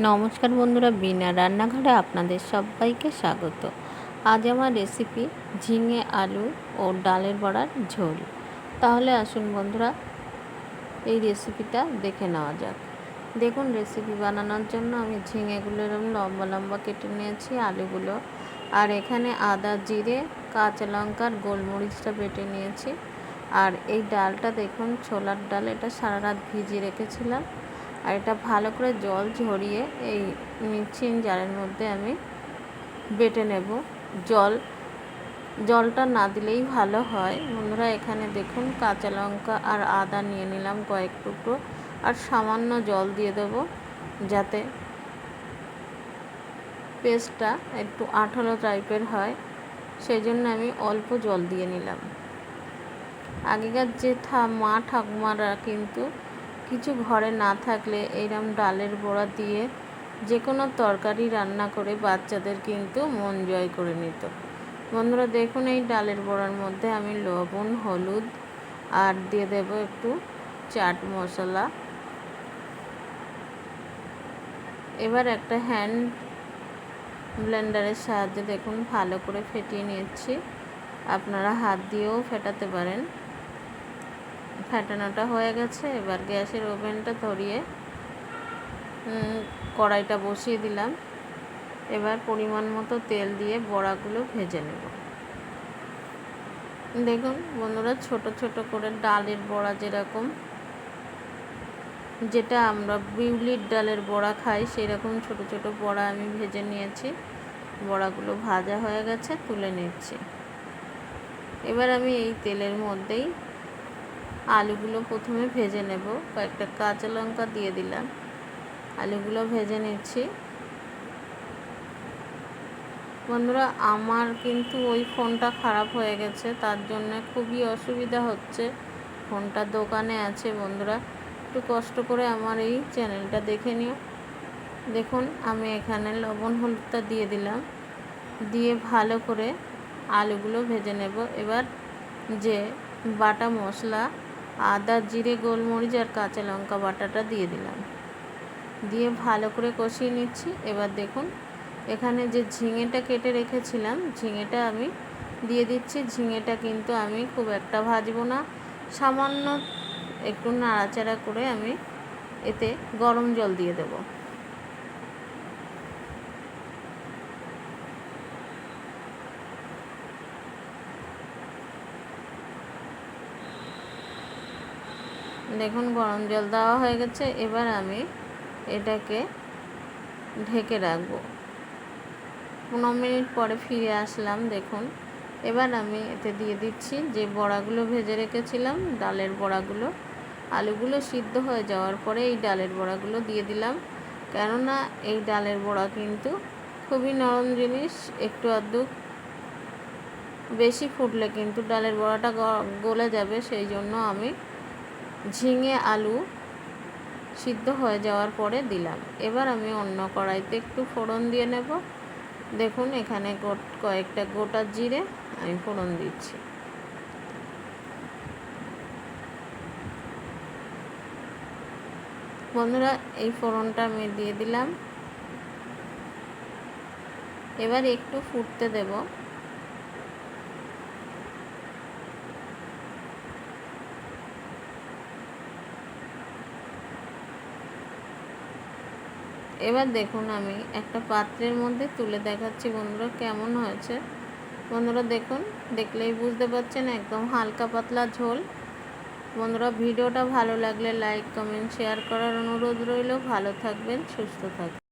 নমস্কার বন্ধুরা, বিনা রান্নাঘরে আপনাদের সবাইকে স্বাগত। আজ আমার রেসিপি ঝিঙে আলু ও ডালের বড়ার ঝোল। তাহলে আসুন বন্ধুরা, এই রেসিপিটা দেখে নেওয়া যাক। দেখুন, রেসিপি বানানোর জন্য আমি ঝিঙেগুলো এরকম লম্বা লম্বা কেটে নিয়েছি, আলুগুলো, আর এখানে আদা, জিরে, কাঁচা লঙ্কা আর গোলমরিচটা বেটে নিয়েছি। আর এই ডালটা দেখুন, ছোলার ডাল, এটা সারা রাত ভিজিয়ে রেখেছিলাম। আর এটা ভালো করে জল ঝরিয়ে এই মিক্সিং জারের মধ্যে আমি বেটে নেব। জলটা না দিলেই ভালো হয় বন্ধুরা। এখানে দেখুন, কাঁচা লঙ্কা আর আদা নিয়ে নিলাম কয়েক টুকরো, আর সামান্য জল দিয়ে দেব যাতে পেস্টটা একটু আঠালো টাইপের হয়, সেই জন্য আমি অল্প জল দিয়ে নিলাম। আগেকার যে মা ঠাকুমারা কিন্তু কিছু ঘরে না থাকলে এইরকম ডালের বড়া দিয়ে যে কোনো তরকারি রান্না করে বাচ্চাদের কিন্তু মন জয় করে নিত। বন্ধুরা দেখুন, এই ডালের বড়ার মধ্যে আমি লবণ, হলুদ আর দিয়ে দেব একটু চাট মশলা। এবার একটা হ্যান্ড ব্লেন্ডারের সাহায্যে দেখুন ভালো করে ফেটিয়ে নিচ্ছি। আপনারা হাত দিয়েও ফেটাতে পারেন। ফেটানোটা হয়ে গেছে। এবার গ্যাসের ওভেনটা ধরিয়ে কড়াইটা বসিয়ে দিলাম। এবার পরিমাণ মতো তেল দিয়ে বড়াগুলো ভেজে নেব। দেখুন বন্ধুরা, ছোট ছোট করে ডালের বড়া, যেটা আমরা বিউলির ডালের বড়া খাই, সেরকম ছোট ছোট বড়া আমি ভেজে নিয়েছি। বড়াগুলো ভাজা হয়ে গেছে, তুলে নিচ্ছি। এবার আমি এই তেলের মধ্যেই আলুগুলো প্রথমে ভেজে নেব। কয়েকটা কাঁচা লঙ্কা দিয়ে দিলাম, আলুগুলো ভেজে নিচ্ছি। বন্ধুরা, আমার কিন্তু ওই ফোনটা খারাপ হয়ে গেছে, তার জন্য খুবই অসুবিধা হচ্ছে। ফোনটা দোকানে আছে। বন্ধুরা, একটু কষ্ট করে আমার এই চ্যানেলটা দেখে নিও। দেখুন, আমি এখানে লবণ হলুদটা দিয়ে দিলাম, দিয়ে ভালো করে আলুগুলো ভেজে নেব। এবার যে বাটা মশলা, আদা, জিরে, গোলমরিচ আর কাঁচা লঙ্কা বাটাটা দিয়ে দিলাম, দিয়ে ভালো করে কষিয়ে নিচ্ছি। এবার দেখুন, এখানে যে ঝিঙেটা কেটে রেখেছিলাম, ঝিঙেটা আমি দিয়ে দিচ্ছি। ঝিঙেটা কিন্তু আমি খুব একটা ভাজবো না, সামান্য একটু নাড়াচাড়া করে আমি এতে গরম জল দিয়ে দেব। দেখুন, গরম জল দেওয়া হয়ে গেছে। এবার আমি এটাকে ঢেকে রাখবো। 15 মিনিট পরে ফিরে আসলাম। দেখুন, এবার আমি এতে দিয়ে দিচ্ছি যে বড়াগুলো ভেজে রেখেছিলাম, ডালের বড়াগুলো। আলুগুলো সিদ্ধ হয়ে যাওয়ার পরে এই ডালের বড়াগুলো দিয়ে দিলাম, কেননা এই ডালের বড়া কিন্তু খুবই নরম জিনিস। একটু আধটু বেশি ফুটলে কিন্তু ডালের বড়াটা গলে যাবে, সেই জন্য আমি ঝিঙে আলু সিদ্ধ হয়ে যাওয়ার পরে দিলাম। এবার আমি অন্য কড়াইতে একটু ফোড়ন দিয়ে নেব। দেখুন, এখানে কয়েকটা গোটা জিরে আমি ফোড়ন দিচ্ছি। বন্ধুরা, এই ফোড়নটা আমি দিয়ে দিলাম। এবার একটু ফুটতে দেব। এবার দেখুন, আমি একটা পাত্রের মধ্যে তুলে দেখাচ্ছি বন্ধুরা কেমন হয়েছে। বন্ধুরা দেখুন, দেখলেই বুঝতে পারছেন একদম হালকা পাতলা ঝোল। বন্ধুরা, ভিডিওটা ভালো লাগলে লাইক, কমেন্ট, শেয়ার করার অনুরোধ রইল। ভালো থাকবেন, সুস্থ থাকবেন।